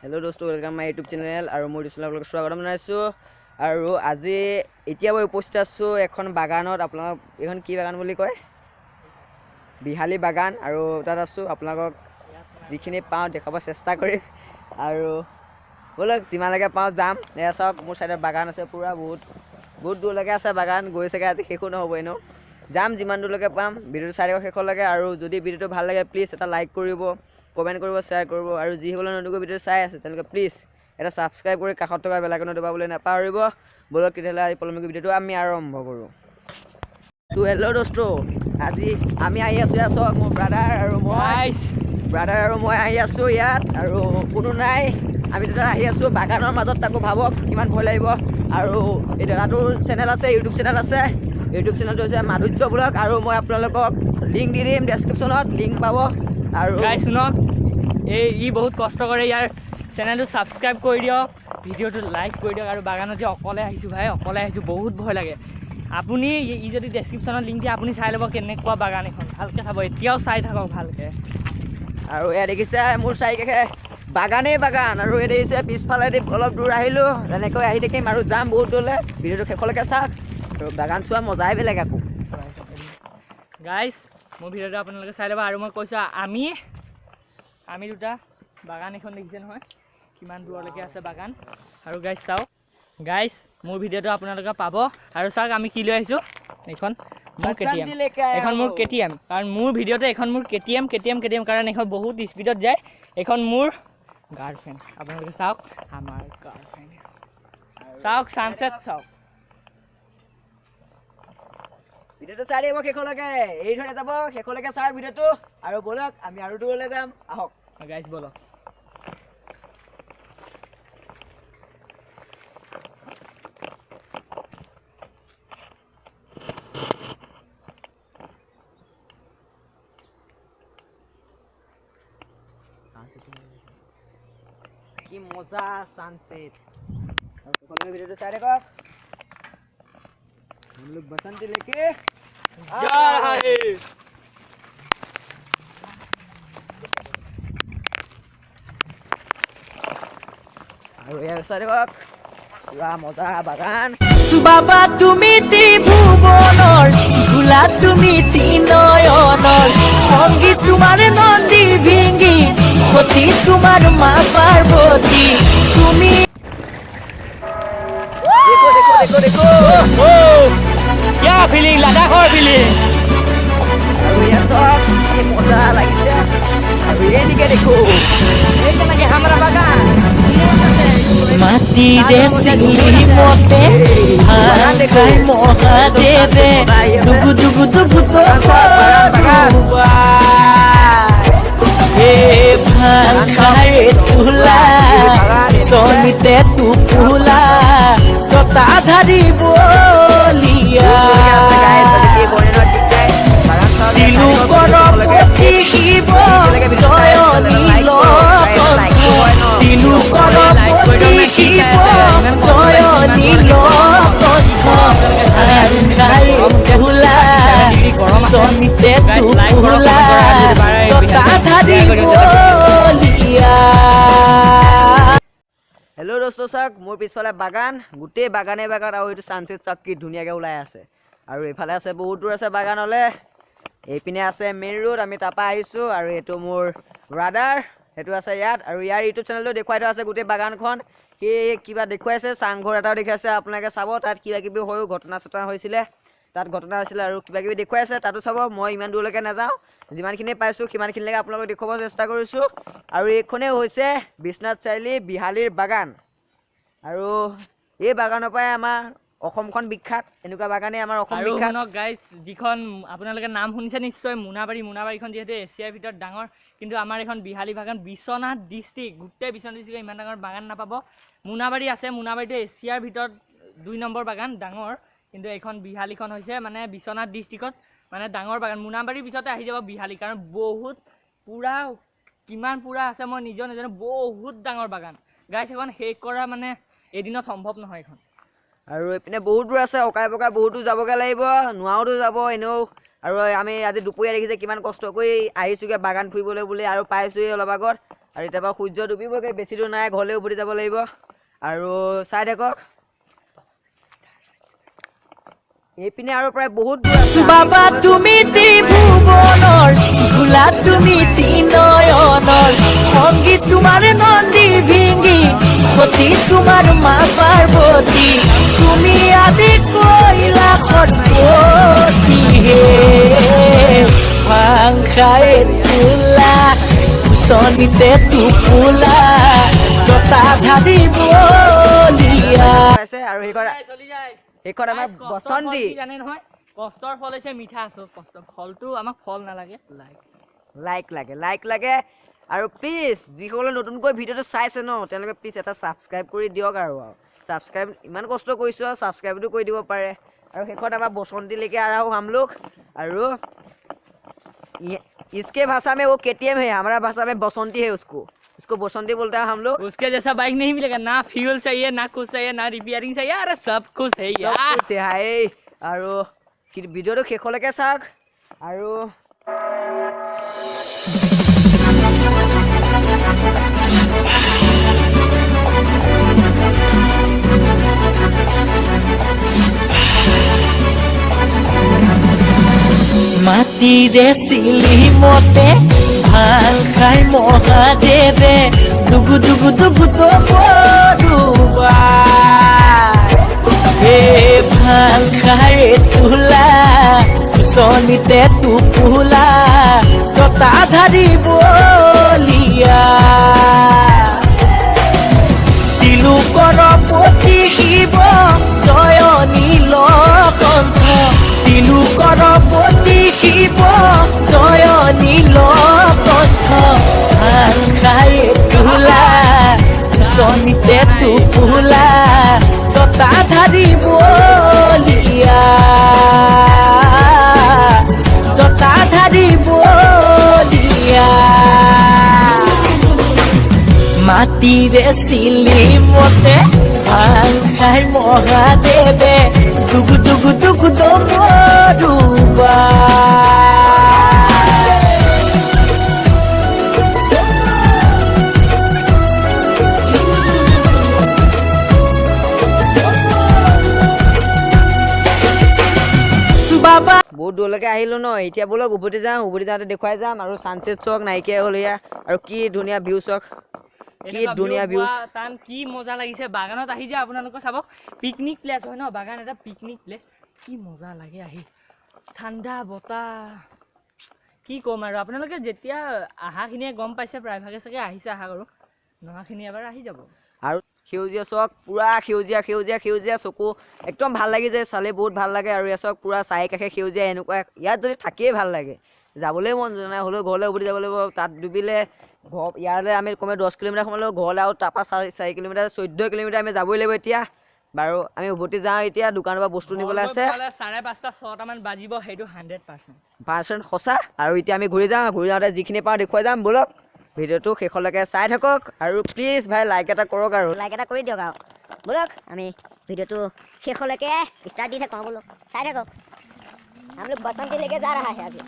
Hello दोस्तों welcome my YouTube channel और मोर YouTube channel स्वागतम जनाइছো আৰু আজি এতিয়া মই উপস্থিত আছো এখন বাগানত আপোনাক এখন কি বাগান বুলি কয় বিহালী বাগান আৰু তাত আছো আপোনাক যিখিনি পাও দেখাব চেষ্টা কৰি আৰু বলক যিমানলৈকে পাও যাম এয়া চাওক মোৰ সাইডৰ বাগান আছে পুৰা বহুত দূৰলৈকে আছে বাগান গৈছেগে আজি শেষ নহব এনো যাম যিমান দূৰলৈকে পাম ভিডিওটো চাই শেষলৈকে আৰু যদি ভিডিওটো ভাল লাগে প্লিজ এটা লাইক কৰিব কমেন্ট কৰিব শেয়াৰ কৰিব আৰু যিসকলে নতুনকৈ ভিডিও চাই আছে তেওঁলোকে প্লিজ এটা সাবস্ক্ৰাইব কৰি কাষত থকা বেল আইকনটো দবাবলৈ নাপাহৰিব বলক তেতিয়াহ'লে আজি পলমিক ভিডিওটো আমি আৰম্ভ কৰোঁ তো হেল্ল' দোস্ত আজি আমি আহি আছো ইয়াত চাওক মোৰ ব্ৰাদাৰ আৰু মই আহি আছো ইয়াত আৰু কোনো নাই আমি দুটা আহি আছো বাগানৰ মাজত তাকো ভাবক কিমান ভয় লাগিব আৰু এই দাদাটোৰ চেনেল আছে ইউটিউব চেনেল আছে ইউটিউব চেনেলটো হৈছে মাধুৰ্য ব্লগ আৰু মই আপোনালোকক লিংক দি দিম ডেছক্ৰিপশ্যনত লিংক পাব আৰু গাইজ শুনক এই বহুত কষ্ট কৰে ইয়াৰ চেনেলটো ছাবস্ক্ৰাইব কৰি দিয়ক ভিডিঅ'টো লাইক কৰি দিয়ক আৰু বাগানত যে অকলে আহিছোঁ ভাই অকলে আহিছোঁ বহুত ভয় লাগে আপুনি ই যদি ডেছক্ৰিপশ্যনত লিংক দিয়ে আপুনি চাই ল'ব কেনেকুৱা বাগান এখন ভালকৈ চাব এতিয়াও চাই থাকক ভালকৈ আৰু এয়া দেখিছে মোৰ চাৰিকাষে বাগানেই বাগান আৰু এই দেখিছে পিছফালেদি অলপ দূৰ আহিলোঁ তেনেকৈ আহি থাকিম আৰু যাম বহুত দূৰলৈ ভিডিঅ'টো শেষলৈকে চাওক আৰু বাগান চোৱা মজাই বেলেগ আকৌ গাইজ মোৰ ভিডিঅ'টো আপোনালোকে চাই ল'ব আৰু মই কৈছোঁ আমি দুটা বাগান এখন দেখিছে নহয় কিমান দূৰলৈকে আছে বাগান আৰু গাইজ চাওক গাইজ মোৰ ভিডিঅ'টো আপোনালোকে পাব আৰু চাওক আমি কি লৈ আহিছোঁ এইখন মোৰ KTM কাৰণ মোৰ ভিডিঅ'টো এখন মোৰ KTM কাৰণ এখন বহুত স্পীডত যায় এখন মোৰ গাৰ্লফ্ৰেণ্ড আপোনালোকে চাওক আমাৰ গাৰ্লফ্ৰেণ্ড চাওক ছানছেট চাওক ভিডিঅ'টো চাই দিব শেষলৈকে এই ধৰণে যাব শেষলৈকে চাওক ভিডিঅ'টো আৰু বলক আমি আৰু দূৰলৈ যাম আহক গাইজ বলক কি মজা সানসেট সকলে ভিডিওটো চাই থাকক हम लोग बसंती लेके जा रहे আৰু এয়া চাই থাকক পুৰা মজা বাগান বাবা তুমি ত্ৰিভুবনৰ ধুলা তুমি তিনয়নৰ সংগীত তোমাৰ নন্দী ভিঙ্গি সতী তোমাৰ মা পাৰ্বতী তুমি देखो क्या फीलिंग लद्दाखर फीलिंग আৰু এয়া চাওক কি মজা লাগিছে আৰু এইদিকে দেখো এইখানে हमरा বাগান মাটিৰে চিলি মতে খাই মহাদেৱে দুগু দুগু দুগু ভাল খাৰে তোলা চলিতে টোপোলা জতা ধাৰি বলিয়া দিলো কৰম পতি শিৱ জয় নীল দিলো কৰম পতি শিৱ জয় নীল খাই ভোলা চলিতে টোপোলা জতা ধাৰি বলিয়া হেল্ল' দোস্ত চাওক মোৰ পিছফালে বাগান গোটেই বাগান আৰু এইটো সানসেট চাওক কি ধুনীয়াকৈ ওলাই আছে আৰু এইফালে আছে বহুত দূৰ আছে বাগানলৈ এইপিনে আছে মেইন ৰোড আমি তাৰপৰা আহিছোঁ আৰু এইটো মোৰ ব্ৰাদাৰ সেইটো আছে ইয়াত আৰু ইয়াৰ ইউটিউব চেনেলটো দেখুৱাই থোৱা আছে গোটেই বাগানখন সি কিবা দেখুৱাইছে চাংঘৰ এটাও দেখাইছে আপোনালোকে চাব তাত কিবা কিবি হৈও ঘটনা হৈছিলে তাত ঘটনা হৈছিলে আৰু কিবা কিবি দেখুৱাইছে তাতো চাব মই ইমান দূৰলৈকে নাযাওঁ যিমানখিনি পাইছোঁ সিমানখিনিলৈকে আপোনালোকক দেখুৱাব চেষ্টা কৰিছোঁ আৰু এইখনেই হৈছে বিশ্বনাথ চাৰিআলি বিহালীৰ বাগান আৰু এই বাগানৰ পৰাই আমাৰ অসমখন বিখ্যাত এনেকুৱা বাগানেই আমাৰ অসম বিখ্যাত আৰু গাইজ যিখন আপোনালোকে নাম শুনিছে নিশ্চয় মোনাবাৰীখন যিহেতু এছিয়াৰ ভিতৰত ডাঙৰ কিন্তু আমাৰ এখন বিহালী বাগান বিশ্বনাথ ডিষ্ট্ৰিক্ট গোটেই বিশ্বনাথ ডিষ্ট্ৰিক্টত ইমান ডাঙৰ বাগান নাপাব মোনাবাৰী আছে মোনাবাৰীটো এছিয়াৰ ভিতৰত 2 নম্বৰ বাগান ডাঙৰ কিন্তু এইখন বিহালীখন হৈছে মানে বিশ্বনাথ ডিষ্ট্ৰিক্টত মানে ডাঙৰ বাগান মোনাবাৰীৰ পিছতে আহি যাব বিহালী কাৰণ বহুত পুৰা কিমান পুৰা আছে মই নিজে নাজানো বহুত ডাঙৰ বাগান গাইজ এখন শেষ কৰা মানে এদিনত সম্ভৱ নহয় এখন আৰু এপিনে বহুত দূৰ আছে অকাই পকাই বহুতো যাবগৈ লাগিব নোৱাৰোতো যাব এনেও আৰু আমি আজি দুপৰীয়া দেখিছে কিমান কষ্ট কৰি আহিছোঁগৈ বাগান ফুৰিবলৈ বুলি আৰু পাইছোঁহি অলপ আগত আৰু এতিয়া বাৰু সূৰ্য ডুবিবগৈ, বেছি দূৰ নাই, ঘৰলৈ উভতি যাব লাগিব। আৰু চাই থাকক এইপিনে আৰু প্ৰায় বহুত দূৰ আছে। বাবা তুমি ত্ৰিভুৱনৰ ভোলা তুমি তিনয়নৰ সংগীত তোমাৰ নন্দী ভিঙ্গি সতী তোমাৰ মা পাৰ্বতী তুমি আদি কৈলাসৰ পতি হে ভাংখাই তোলা কুচনিতে টোপোলা জটাধাৰী বলিয়া আছে। আৰু সেইখন আমাৰ বসন্তী জানে নহয় কষ্টৰ ফল হৈছে মিঠা। কষ্ট ফলটো আমাক ফল নালাগে, লাইক লাগে। আৰু প্লিজ যিসকলে নতুনকৈ ভিডিঅ'টো চাইছে ন তেওঁলোকে প্লিজ এটা ছাবস্ক্ৰাইব কৰি দিয়ক। আৰু ছাবস্ক্ৰাইব ইমান কষ্ট কৰিছোঁ আৰু ছাবস্ক্ৰাইবটো কৰি দিব পাৰে। আৰু শেষত আমাৰ বসন্তীলৈকে आ रहा हूँ हम लोग। और इसके भाषा में वो KTM है, हमारा भाषा में बसंती है। उसको बसंती बोलता है हम लोग। उसके जैसा बाइक नहीं मिलेगा, ना फ्यूल चाहिए, ना कुछ चाहिए, ना रिपेयरिंग चाहिए, अरे सब कुछ है यार। আৰু ভিডিঅ'টো শেষলৈকে চাওক। আৰু মাটিৰে চিলিমতে ভাল খাই মহাদেৱে দুগু দুগু দুগু দুবা হে ভাল খাই তোলা কুচনিতে টোপোলা জটাধাৰী বলিয়া তিলোকৰ পতি শিৱ জয় নীলকণ্ঠ তিলোকৰ পতি শিৱ জয় নীলকণ্ঠ ভাল খাই তোলা কুচনিতে টোপোলা জটাধাৰী বলিয়া জটাধাৰী বলিয়া মাটিৰে চিলিমতে ভাল খাই মহাদেৱে দুগু দুগু দুগু দুবা বাবা বহুত দূৰলৈকে আহিলোঁ ন, এতিয়া ব'লক উভতি যাওঁ। উভতি যাওঁতে দেখুৱাই যাম। আৰু ছানছেট চাওক, নাইকিয়া হ'ল এয়া। আৰু কি ধুনীয়া ভিউ চাওক, কি ধুনীয়া ভিউ। তান কি মজা লাগিছে বাগানত আহি যে আপোনালোকে চাবক। পিকনিক প্লেচ হয় ন, বাগান এটা পিকনিক প্লেচ। কি মজা লাগে আহি, ঠাণ্ডা বতাহ। কি ক'ম আৰু আপোনালোকে যেতিয়া আহাখিনিয়ে গম পাইছে, প্ৰায়ভাগে চাগে আহিছে আশা কৰোঁ। নহাখিনি এবাৰ আহি যাব। আৰু সেউজীয়া চাওক, পুৰা সেউজীয়া চকু একদম ভাল লাগি যায়, চালে বহুত ভাল লাগে। আৰু ইয়াত চাওক পুৰা চাৰি কাষে সেউজীয়া, এনেকুৱা ইয়াত যদি থাকিয়ে ভাল লাগে, যাবলৈ মন যোৱা নাই। হ'লেও ঘৰলৈ উভতি যাব লাগিব। তাত ডুবিলে ইয়ালৈ আমি কমে 10 কিলোমিটাৰ সোমালেও ঘৰলৈ, আৰু তাৰপৰা 4 কিলোমিটাৰ 14 কিলোমিটাৰ আমি যাবই লাগিব এতিয়া। বাৰু আমি উভতি যাওঁ এতিয়া, দোকানৰ পৰা বস্তু নিবলৈ আছে। 5:30 6টামান বাজিব, সেইটো 100% সঁচা। আৰু এতিয়া আমি ঘূৰি যাওঁ। ঘূৰি যাওঁতে যিখিনি পাওঁ দেখুৱাই যাম। ব'লক ভিডিঅ'টো শেষলৈকে চাই থাকক। আৰু প্লিজ ভাই লাইক এটা কৰক, আৰু লাইক এটা কৰি দিয়ক। আৰু ব'লক আমি ভিডিঅ'টো শেষলৈকে ষ্টাৰ্ট দি থাকোঁ। ব'লক চাই থাকক। हम लोग बसंती लेके जा रहा है अभी।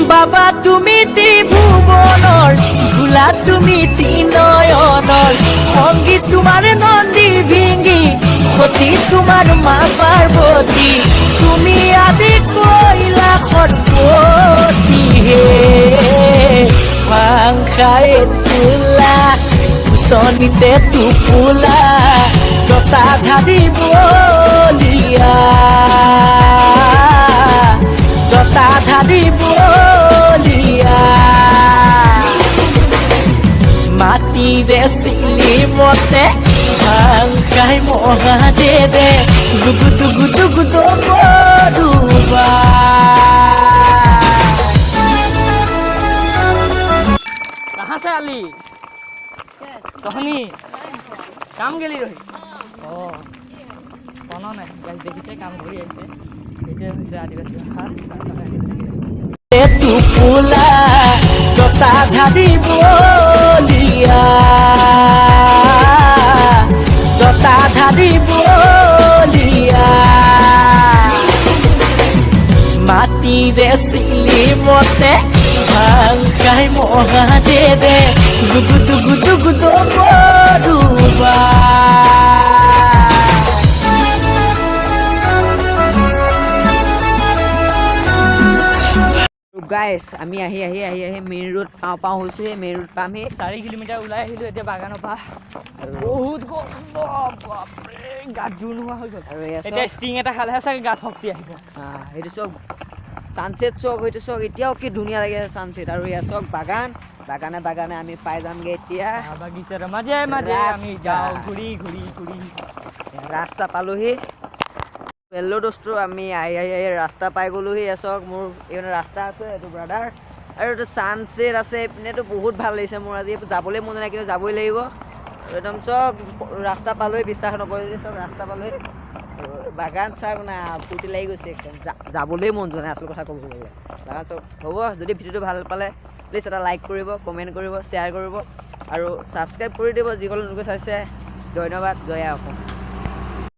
বাবা তুমি ত্ৰিভুৱনৰ ভোলা তুমি তিনয়নৰ সংগীত তোমাৰ নন্দী ভিঙ্গি সতী তোমাৰ মা পাৰ্বতী তুমি আদি কৈলাসৰ পতি হে ভাংখাই তোলা কুচনিতে টোপোলা জটাধাৰী বলিয়া জটাধাৰী বলিয়া মাটিৰে চিলিমতে ভাল খাই মহাদেৱে দুগু দুগু দুগু দুবা कहाँ से आली कहनी কাম গেলি ৰহি কোনো নাই গাইজ দেখিছে কাম কৰি আহিছে এইটোৱে হৈছে আদিবাসী ভাষা টোপোলা জটাধাৰী বলিয়া জটাধাৰী বলিয়া মাটিৰে চিলিমতে ভাল খাই মহাদেৱে দুগু দুগু দুগু দুবা গাইছ আমি আহি মেইন ৰোড পাওঁ হৈছোঁ সেই মেইন ৰোড পামহি 4 কিলোমিটাৰ ওলাই আহিলোঁ এতিয়া বাগানৰ পৰা বহুত গছ বাপৰে গাত জোৰ নোহোৱা হৈ গ'ল আৰু এতিয়া ষ্টিং এটা খালেহে চাগে গাত শক্তি আহিব সেইটো চক ছানছেট চক সেইটো চক এতিয়াও কি ধুনীয়া লাগে ছানছেট আৰু এয়া চক বাগানে আমি পাই যামগৈ এতিয়া বাগিচাৰ মাজে আমি যাওঁ ঘূৰি ৰাস্তা পালোহি পেল্লো দোস্তটো আমি আহি ৰাস্তা পাই গ'লোহি এচক মোৰ এইপিনে ৰাস্তা আছে এইটো ব্ৰাদাৰ আৰু এইটো ছানছেট আছে এইপিনেতো বহুত ভাল লাগিছে মোৰ আজি যাবলৈ মন নাই কিন্তু যাবই লাগিব একদম চক ৰাস্তা পালোহি বিশ্বাস নকৰিলে চব ৰাস্তা পালোহি বাগান চাওক না ফূৰ্তি লাগি গৈছে একদম যাবলৈ মন যোৱা নাই আচল কথা ক'ব গ'লে বাগান চক হ'ব যদি ভিডিঅ'টো ভাল পালে প্লিজ এটা লাইক কৰিব কমেণ্ট কৰিব শ্বেয়াৰ কৰিব আৰু ছাবস্ক্ৰাইব কৰি দিব যিসকলে নতুনকৈ চাইছে ধন্যবাদ জয় অসম